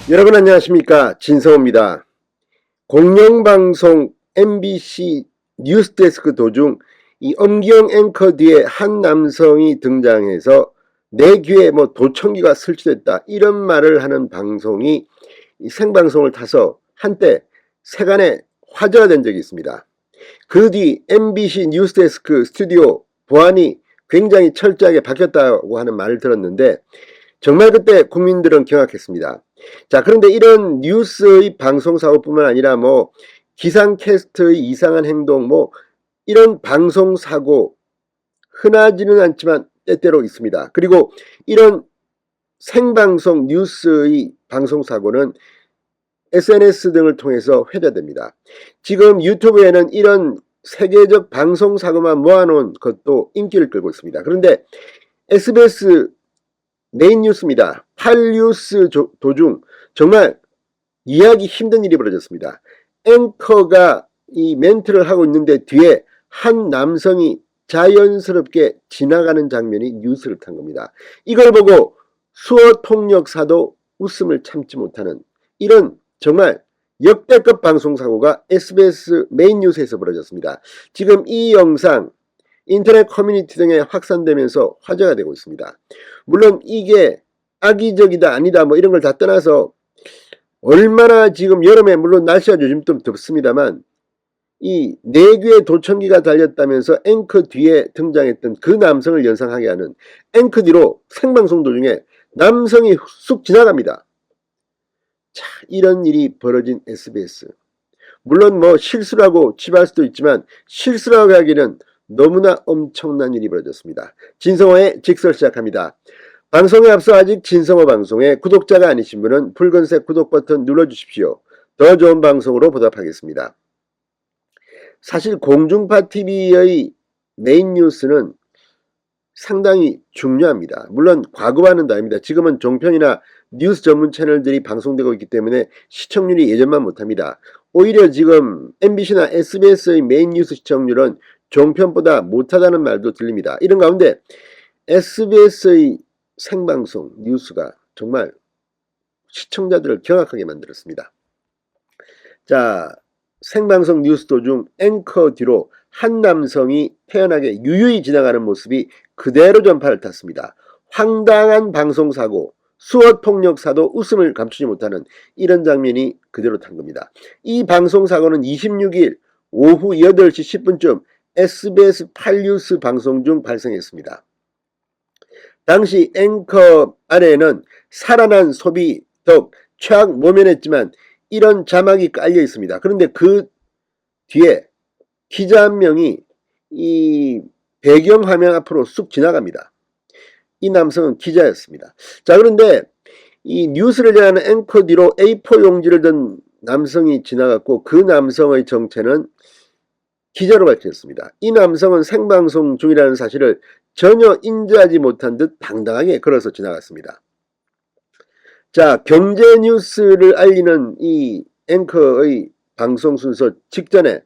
여러분 안녕하십니까, 진성호입니다. 공영방송 MBC 뉴스데스크 도중 이 엄기영 앵커 뒤에 한 남성이 등장해서 내 귀에 도청기가 설치됐다 이런 말을 하는 방송이 이 생방송을 타서 한때 세간에 화제가 된 적이 있습니다. 그 뒤 MBC 뉴스데스크 스튜디오 보안이 굉장히 철저하게 바뀌었다고 하는 말을 들었는데 정말 그때 국민들은 경악했습니다. 자, 그런데 이런 뉴스의 방송사고뿐만 아니라 기상캐스트의 이상한 행동, 이런 방송사고 흔하지는 않지만 때때로 있습니다. 그리고 이런 생방송 뉴스의 방송사고는 SNS 등을 통해서 회자됩니다. 지금 유튜브에는 이런 세계적 방송사고만 모아놓은 것도 인기를 끌고 있습니다. 그런데 SBS 메인 뉴스입니다. 8뉴스 도중 정말 이해하기 힘든 일이 벌어졌습니다. 앵커가 이 멘트를 하고 있는데 뒤에 한 남성이 자연스럽게 지나가는 장면이 뉴스를 탄 겁니다. 이걸 보고 수어 통역사도 웃음을 참지 못하는 이런 정말 역대급 방송사고가 SBS 메인 뉴스에서 벌어졌습니다. 지금 이 영상 인터넷 커뮤니티 등에 확산되면서 화제가 되고 있습니다. 물론 이게 악의적이다 아니다 이런 걸 다 떠나서 얼마나 지금 여름에 물론 날씨가 요즘 좀 덥습니다만 이 내귀에 도청기가 달렸다면서 앵커 뒤에 등장했던 그 남성을 연상하게 하는 앵커 뒤로 생방송 도중에 남성이 쑥 지나갑니다. 자, 이런 일이 벌어진 SBS. 물론 실수라고 치부할 수도 있지만 실수라고 하기는 너무나 엄청난 일이 벌어졌습니다. 진성호의 직설 시작합니다. 방송에 앞서 아직 진성호 방송에 구독자가 아니신 분은 붉은색 구독 버튼 눌러주십시오. 더 좋은 방송으로 보답하겠습니다. 사실 공중파TV의 메인 뉴스는 상당히 중요합니다. 물론 과거와는 아닙니다. 지금은 종편이나 뉴스 전문 채널들이 방송되고 있기 때문에 시청률이 예전만 못합니다. 오히려 지금 MBC나 SBS의 메인 뉴스 시청률은 종편보다 못하다는 말도 들립니다. 이런 가운데 SBS의 생방송 뉴스가 정말 시청자들을 경악하게 만들었습니다. 자, 생방송 뉴스 도중 앵커 뒤로 한 남성이 태연하게 유유히 지나가는 모습이 그대로 전파를 탔습니다. 황당한 방송사고, 수어통역사도 웃음을 감추지 못하는 이런 장면이 그대로 탄 겁니다. 이 방송사고는 26일 오후 8시 10분쯤 SBS 8뉴스 방송 중 발생했습니다. 당시 앵커 아래에는 살아난 소비 덕 최악 모면했지만 이런 자막이 깔려 있습니다. 그런데 그 뒤에 기자 한 명이 이 배경 화면 앞으로 쑥 지나갑니다. 이 남성은 기자였습니다. 자, 그런데 이 뉴스를 전하는 앵커 뒤로 A4 용지를 든 남성이 지나갔고 그 남성의 정체는 기자로 밝혔습니다. 이 남성은 생방송 중이라는 사실을 전혀 인지하지 못한 듯 당당하게 걸어서 지나갔습니다. 자, 경제 뉴스를 알리는 이 앵커의 방송 순서 직전에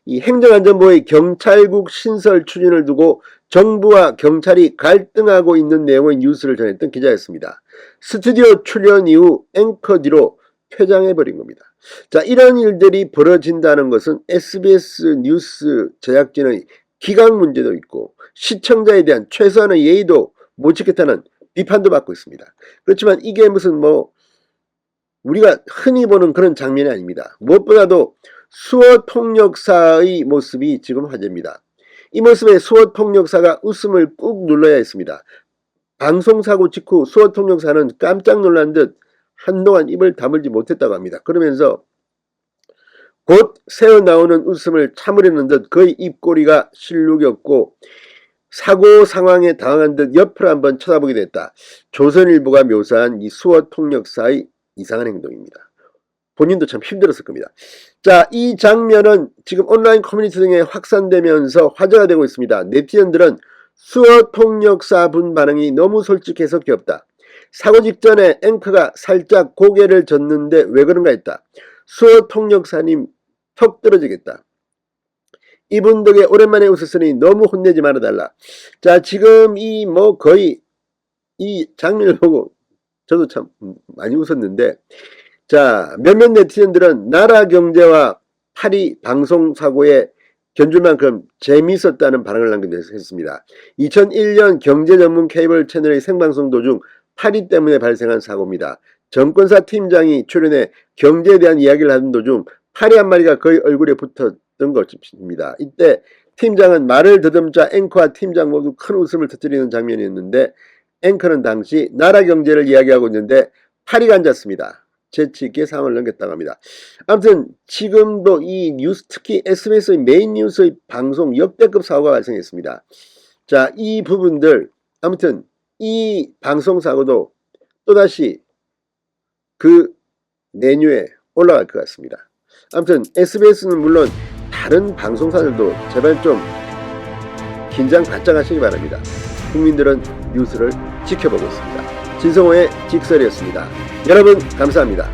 이 행정안전부의 경찰국 신설 추진을 두고 정부와 경찰이 갈등하고 있는 내용의 뉴스를 전했던 기자였습니다. 스튜디오 출연 이후 앵커 뒤로 퇴장해버린 겁니다. 자, 이런 일들이 벌어진다는 것은 SBS 뉴스 제작진의 기강 문제도 있고 시청자에 대한 최소한의 예의도 못 지켰다는 비판도 받고 있습니다. 그렇지만 이게 무슨 우리가 흔히 보는 그런 장면이 아닙니다. 무엇보다도 수어통역사의 모습이 지금 화제입니다. 이 모습에 수어통역사가 웃음을 꾹 눌러야 했습니다. 방송사고 직후 수어통역사는 깜짝 놀란 듯 한동안 입을 다물지 못했다고 합니다. 그러면서 곧 새어나오는 웃음을 참으려는 듯 거의 입꼬리가 실룩이었고 사고 상황에 당황한 듯 옆을 한번 쳐다보게 됐다. 조선일보가 묘사한 이 수어통역사의 이상한 행동입니다. 본인도 참 힘들었을 겁니다. 자, 이 장면은 지금 온라인 커뮤니티 등에 확산되면서 화제가 되고 있습니다. 네티즌들은 수어통역사분 반응이 너무 솔직해서 귀엽다. 사고 직전에 앵커가 살짝 고개를 젓는데 왜 그런가 했다. 수어통역사님 턱 떨어지겠다. 이분 덕에 오랜만에 웃었으니 너무 혼내지 말아달라. 자, 지금 거의 이 장면을 보고 저도 참 많이 웃었는데 자, 몇몇 네티즌들은 나라 경제와 파리 방송사고에 견줄 만큼 재미있었다는 반응을 남겼습니다. 2001년 경제 전문 케이블 채널의 생방송 도중 파리 때문에 발생한 사고입니다. 정권사 팀장이 출연해 경제에 대한 이야기를 하는 도중 파리 한 마리가 거의 얼굴에 붙었던 것입니다. 이때 팀장은 말을 더듬자 앵커와 팀장 모두 큰 웃음을 터뜨리는 장면이었는데, 앵커는 당시 나라 경제를 이야기하고 있는데 파리가 앉았습니다. 재치 있게 상황을 넘겼다고 합니다. 아무튼 지금도 이 뉴스, 특히 SBS의 메인 뉴스의 방송 역대급 사고가 발생했습니다. 자, 이 부분들, 아무튼 이 방송 사고도 또다시 그 메뉴에 올라갈 것 같습니다. 아무튼 SBS는 물론 다른 방송사들도 제발 좀 긴장 바짝 하시기 바랍니다. 국민들은 뉴스를 지켜보고 있습니다. 진성호의 직설이었습니다. 여러분 감사합니다.